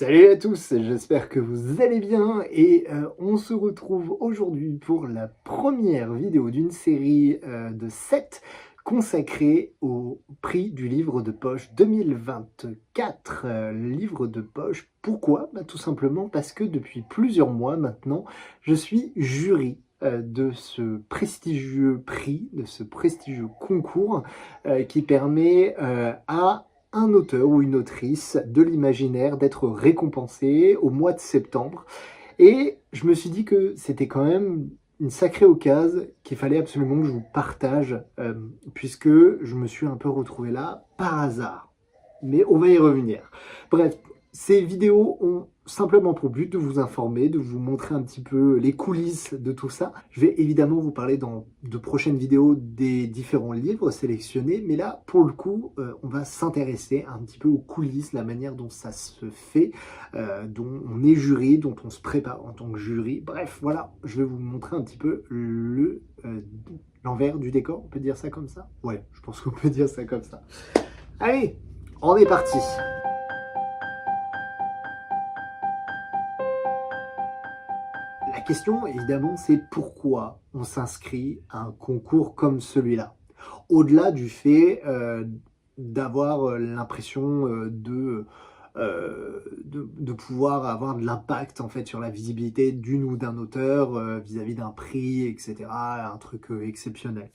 Salut à tous, j'espère que vous allez bien et on se retrouve aujourd'hui pour la première vidéo d'une série de 7 consacrée au prix du livre de poche 2024. Livre de poche, pourquoi? Tout simplement parce que depuis plusieurs mois maintenant, je suis jury de ce prestigieux prix, de ce prestigieux concours qui permet à un auteur ou une autrice de l'imaginaire d'être récompensé au mois de septembre. Et je me suis dit que c'était quand même une sacrée occasion qu'il fallait absolument que je vous partage, puisque je me suis un peu retrouvé là par hasard. Mais on va y revenir. Bref, ces vidéos ont simplement pour but de vous informer, de vous montrer un petit peu les coulisses de tout ça. Je vais évidemment vous parler dans de prochaines vidéos des différents livres sélectionnés, mais là, pour le coup, on va s'intéresser un petit peu aux coulisses, la manière dont ça se fait, dont on est jury, dont on se prépare en tant que jury. Bref, voilà, je vais vous montrer un petit peu l'envers du décor, on peut dire ça comme ça? Ouais, je pense qu'on peut dire ça comme ça. Allez, on est parti. La question, évidemment, c'est pourquoi on s'inscrit à un concours comme celui-là. Au-delà du fait d'avoir l'impression de pouvoir avoir de l'impact en fait sur la visibilité d'une ou d'un auteur vis-à-vis d'un prix, etc., un truc exceptionnel.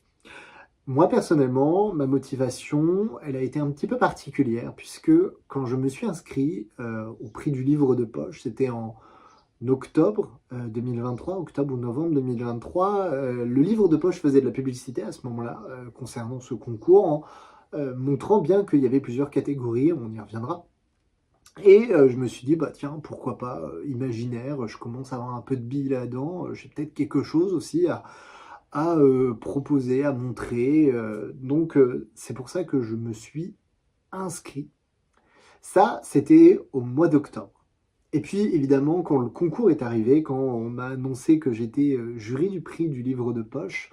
Moi, personnellement, ma motivation, elle a été un petit peu particulière, puisque quand je me suis inscrit au prix du livre de poche, c'était en octobre 2023, octobre ou novembre 2023, le livre de poche faisait de la publicité à ce moment-là concernant ce concours, en montrant bien qu'il y avait plusieurs catégories, on y reviendra. Et je me suis dit, bah tiens, pourquoi pas, imaginaire, je commence à avoir un peu de billes là-dedans, j'ai peut-être quelque chose aussi à proposer, à montrer. Donc, c'est pour ça que je me suis inscrit. Ça, c'était au mois d'octobre. Et puis, évidemment, quand le concours est arrivé, quand on m'a annoncé que j'étais jury du prix du livre de poche,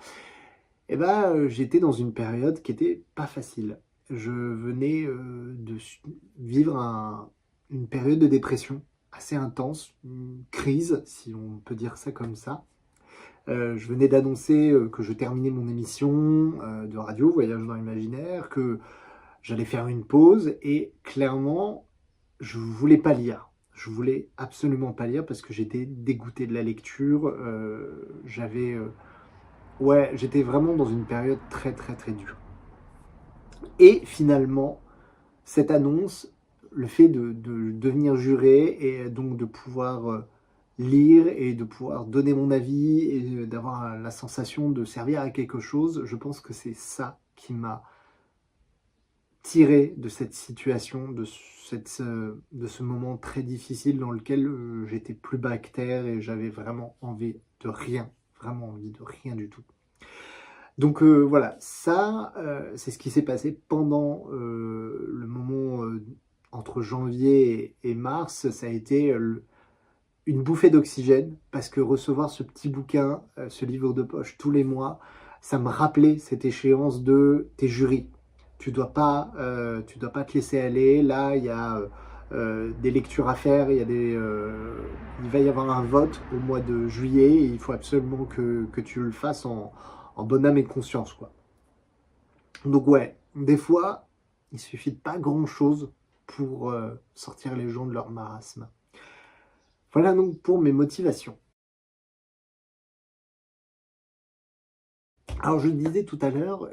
eh ben, j'étais dans une période qui était pas facile. Je venais de vivre une période de dépression assez intense, une crise, si on peut dire ça comme ça. Je venais d'annoncer que je terminais mon émission de radio, Voyage dans l'imaginaire, que j'allais faire une pause et clairement, je voulais pas lire. Je voulais absolument pas lire parce que j'étais dégoûté de la lecture. Ouais, j'étais vraiment dans une période très très très dure. Et finalement, cette annonce, le fait de devenir juré et donc de pouvoir lire et de pouvoir donner mon avis et d'avoir la sensation de servir à quelque chose, je pense que c'est ça qui m'a tiré de cette situation, de ce moment très difficile dans lequel j'étais plus bas que terre et j'avais vraiment envie de rien, vraiment envie de rien du tout. Donc voilà, ça, c'est ce qui s'est passé pendant le moment entre janvier et mars. Ça a été une bouffée d'oxygène parce que recevoir ce petit bouquin, ce livre de poche tous les mois, ça me rappelait cette échéance de tes jurys. Tu dois pas te laisser aller. Là, il y a des lectures à faire. Il va y avoir un vote au mois de juillet. Et il faut absolument que tu le fasses en bonne âme et conscience, quoi. Donc ouais, des fois, il suffit de pas grand-chose pour sortir les gens de leur marasme. Voilà donc pour mes motivations. Alors je le disais tout à l'heure,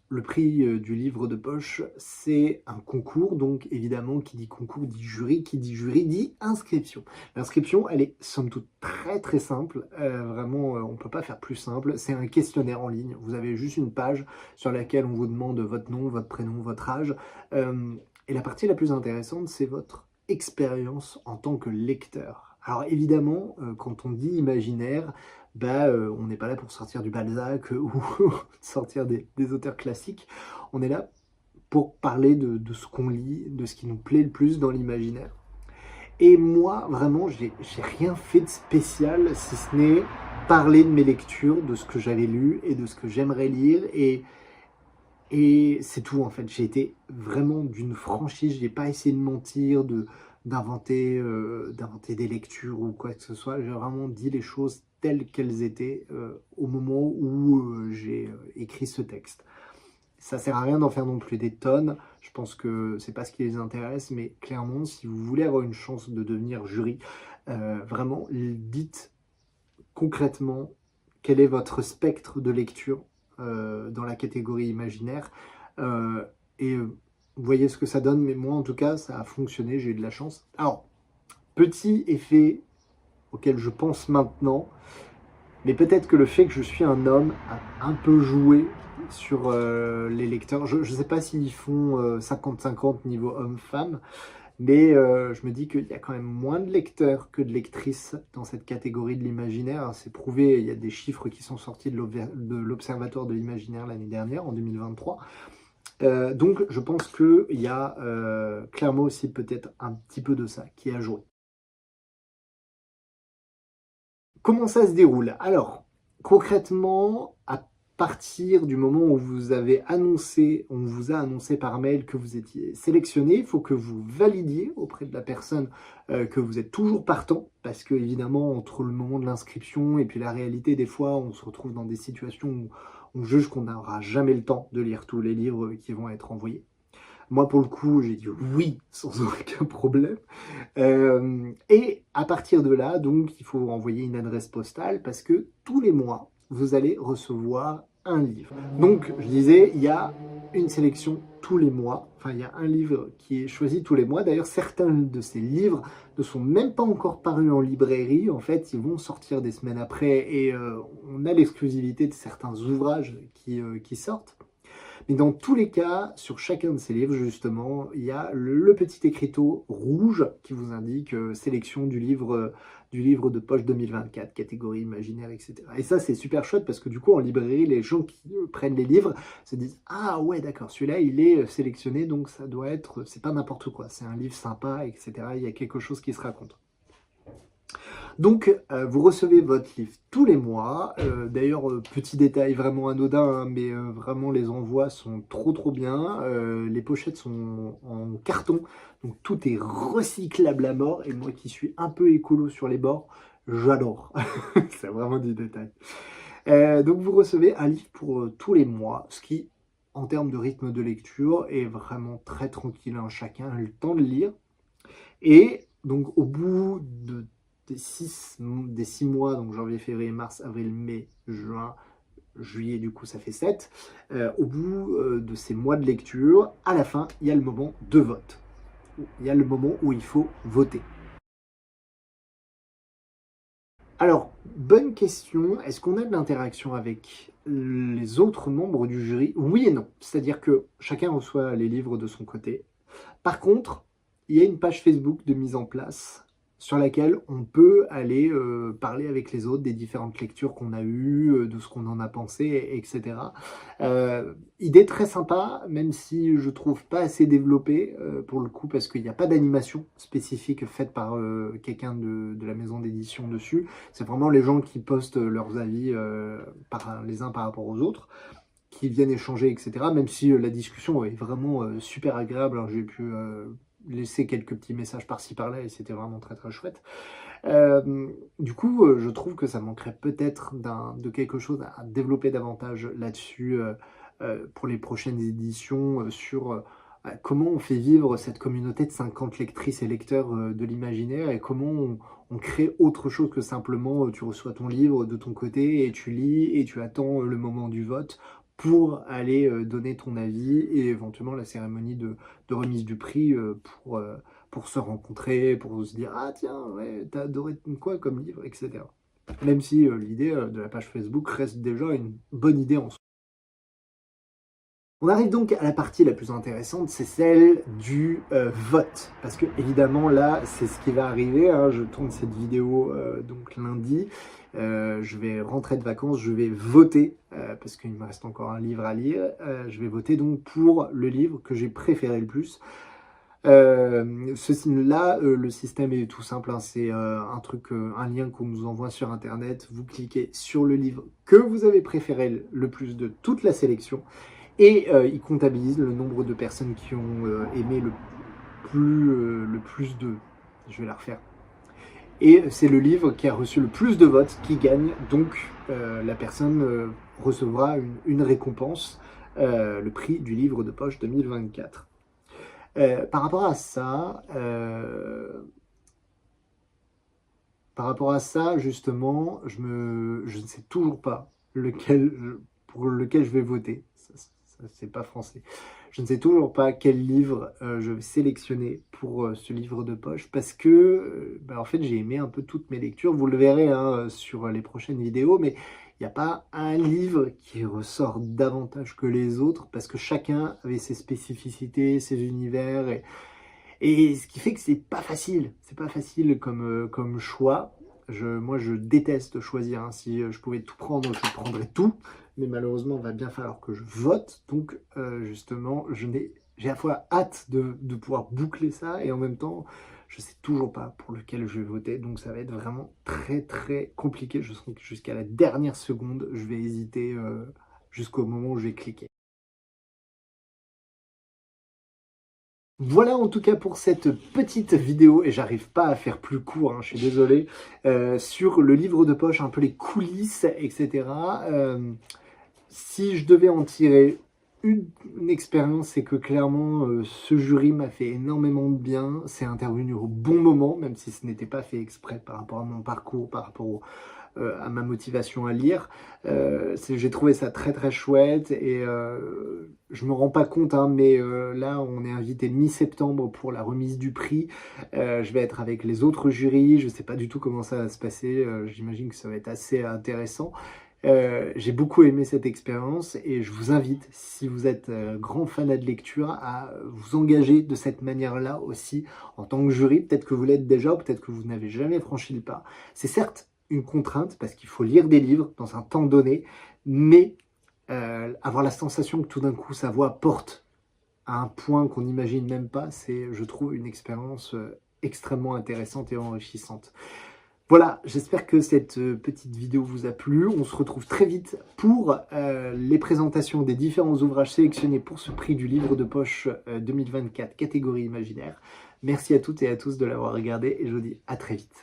le prix du livre de poche, c'est un concours, donc évidemment qui dit concours dit jury dit inscription. L'inscription, elle est somme toute très très simple, vraiment on ne peut pas faire plus simple, c'est un questionnaire en ligne, vous avez juste une page sur laquelle on vous demande votre nom, votre prénom, votre âge, et la partie la plus intéressante, c'est votre expérience en tant que lecteur. Alors évidemment, quand on dit imaginaire, on n'est pas là pour sortir du Balzac ou sortir des auteurs classiques. On est là pour parler de ce qu'on lit, de ce qui nous plaît le plus dans l'imaginaire. Et moi, vraiment, j'ai rien fait de spécial, si ce n'est parler de mes lectures, de ce que j'avais lu et de ce que j'aimerais lire. Et c'est tout, en fait. J'ai été vraiment d'une franchise, j'ai pas essayé de mentir, d'inventer des lectures ou quoi que ce soit. J'ai vraiment dit les choses telles qu'elles étaient au moment où j'ai écrit ce texte. Ça sert à rien d'en faire non plus des tonnes. Je pense que c'est pas ce qui les intéresse, mais clairement, si vous voulez avoir une chance de devenir jury, vraiment, dites concrètement quel est votre spectre de lecture dans la catégorie imaginaire. Et voyez ce que ça donne, mais moi en tout cas, ça a fonctionné, j'ai eu de la chance. Alors, petit effet auquel je pense maintenant, mais peut-être que le fait que je suis un homme a un peu joué sur les lecteurs. Je ne sais pas s'ils font 50-50 niveau homme-femme, mais je me dis qu'il y a quand même moins de lecteurs que de lectrices dans cette catégorie de l'imaginaire. C'est prouvé, il y a des chiffres qui sont sortis de l'Observatoire de l'imaginaire l'année dernière, en 2023. Donc je pense qu'il y a clairement aussi peut-être un petit peu de ça qui a joué. Comment ça se déroule? Alors, concrètement, à partir du moment où vous avez annoncé, on vous a annoncé par mail que vous étiez sélectionné, il faut que vous validiez auprès de la personne que vous êtes toujours partant, parce que évidemment, entre le moment de l'inscription et puis la réalité, des fois, on se retrouve dans des situations où on juge qu'on n'aura jamais le temps de lire tous les livres qui vont être envoyés. Moi, pour le coup, j'ai dit oui, sans aucun problème. Et à partir de là, donc, il faut envoyer une adresse postale parce que tous les mois, vous allez recevoir un livre. Donc, je disais, il y a une sélection tous les mois. Enfin, il y a un livre qui est choisi tous les mois. D'ailleurs, certains de ces livres ne sont même pas encore parus en librairie. En fait, ils vont sortir des semaines après et on a l'exclusivité de certains ouvrages qui sortent. Mais dans tous les cas, sur chacun de ces livres, justement, il y a le petit écriteau rouge qui vous indique sélection du livre de poche 2024, catégorie imaginaire, etc. Et ça, c'est super chouette parce que du coup, en librairie, les gens qui prennent les livres se disent « Ah ouais, d'accord, celui-là, il est sélectionné, donc ça doit être, c'est pas n'importe quoi, c'est un livre sympa, etc. Il y a quelque chose qui se raconte. » Donc, vous recevez votre livre tous les mois. D'ailleurs, petit détail vraiment anodin, hein, mais vraiment les envois sont trop bien. Les pochettes sont en carton, donc tout est recyclable à mort. Et moi qui suis un peu écolo sur les bords, j'adore. C'est vraiment du détail. Donc, vous recevez un livre pour tous les mois, ce qui, en termes de rythme de lecture, est vraiment très tranquille. Hein. Chacun a le temps de lire. Et donc, au bout des 6 mois, donc janvier, février, mars, avril, mai, juin, juillet, du coup ça fait 7, au bout de ces mois de lecture, à la fin, il y a le moment de vote. Il y a le moment où il faut voter. Alors, bonne question, est-ce qu'on a de l'interaction avec les autres membres du jury? Oui et non, c'est-à-dire que chacun reçoit les livres de son côté. Par contre, il y a une page Facebook de mise en place sur laquelle on peut aller parler avec les autres des différentes lectures qu'on a eues, de ce qu'on en a pensé, etc. Idée très sympa, même si je trouve pas assez développée pour le coup, parce qu'il n'y a pas d'animation spécifique faite par quelqu'un de la maison d'édition dessus. C'est vraiment les gens qui postent leurs avis les uns par rapport aux autres, qui viennent échanger, etc. Même si la discussion est vraiment super agréable. Alors, j'ai pu laisser quelques petits messages par-ci par-là et c'était vraiment très chouette. Du coup, je trouve que ça manquerait peut-être de quelque chose à développer davantage là-dessus pour les prochaines éditions sur comment on fait vivre cette communauté de 50 lectrices et lecteurs de l'imaginaire et comment on crée autre chose que simplement tu reçois ton livre de ton côté et tu lis et tu attends le moment du vote pour aller donner ton avis et éventuellement la cérémonie de remise du prix pour se rencontrer, pour se dire « Ah tiens, ouais, t'as adoré quoi comme livre ?» etc. Même si l'idée de la page Facebook reste déjà une bonne idée en soi. On arrive donc à la partie la plus intéressante, c'est celle du vote. Parce que évidemment là, c'est ce qui va arriver. Hein. Je tourne cette vidéo donc lundi. Je vais rentrer de vacances, je vais voter, parce qu'il me reste encore un livre à lire. Je vais voter donc pour le livre que j'ai préféré le plus. Là, le système est tout simple, hein, c'est un lien qu'on nous envoie sur internet, vous cliquez sur le livre que vous avez préféré le plus de toute la sélection et il comptabilise le nombre de personnes qui ont aimé le plus je vais la refaire. Et c'est le livre qui a reçu le plus de votes qui gagne, donc la personne recevra une récompense, le prix du livre de poche 2024. Par rapport à ça, justement, je ne sais toujours pas pour lequel je vais voter. Ça, c'est pas français. Je ne sais toujours pas quel livre je vais sélectionner pour ce livre de poche parce que, en fait, j'ai aimé un peu toutes mes lectures. Vous le verrez hein, sur les prochaines vidéos, mais il n'y a pas un livre qui ressort davantage que les autres parce que chacun avait ses spécificités, ses univers et ce qui fait que c'est pas facile comme choix. Moi, je déteste choisir, hein. Si je pouvais tout prendre, je prendrais tout. Mais malheureusement, il va bien falloir que je vote. Donc, justement, j'ai à la fois hâte de pouvoir boucler ça et en même temps, je sais toujours pas pour lequel je vais voter. Donc, ça va être vraiment très, très compliqué. Je sens que jusqu'à la dernière seconde, je vais hésiter jusqu'au moment où je vais cliquer. Voilà en tout cas pour cette petite vidéo, et j'arrive pas à faire plus court, hein, je suis désolé, sur le livre de poche, un peu les coulisses, etc. Si je devais en tirer une expérience, c'est que clairement ce jury m'a fait énormément de bien, c'est intervenu au bon moment, même si ce n'était pas fait exprès par rapport à mon parcours, par rapport à ma motivation à lire. J'ai trouvé ça très très chouette et je me rends pas compte, hein, mais là on est invité mi-septembre pour la remise du prix. Je vais être avec les autres jurys, je sais pas du tout comment ça va se passer, j'imagine que ça va être assez intéressant. J'ai beaucoup aimé cette expérience et je vous invite, si vous êtes grand fanat de lecture, à vous engager de cette manière-là aussi en tant que jury. Peut-être que vous l'êtes déjà ou peut-être que vous n'avez jamais franchi le pas. C'est certes une contrainte parce qu'il faut lire des livres dans un temps donné, mais avoir la sensation que tout d'un coup sa voix porte à un point qu'on n'imagine même pas, c'est, je trouve, une expérience extrêmement intéressante et enrichissante. Voilà, j'espère que cette petite vidéo vous a plu. On se retrouve très vite pour les présentations des différents ouvrages sélectionnés pour ce prix du livre de poche 2024 catégorie imaginaire. Merci à toutes et à tous de l'avoir regardé et je vous dis à très vite.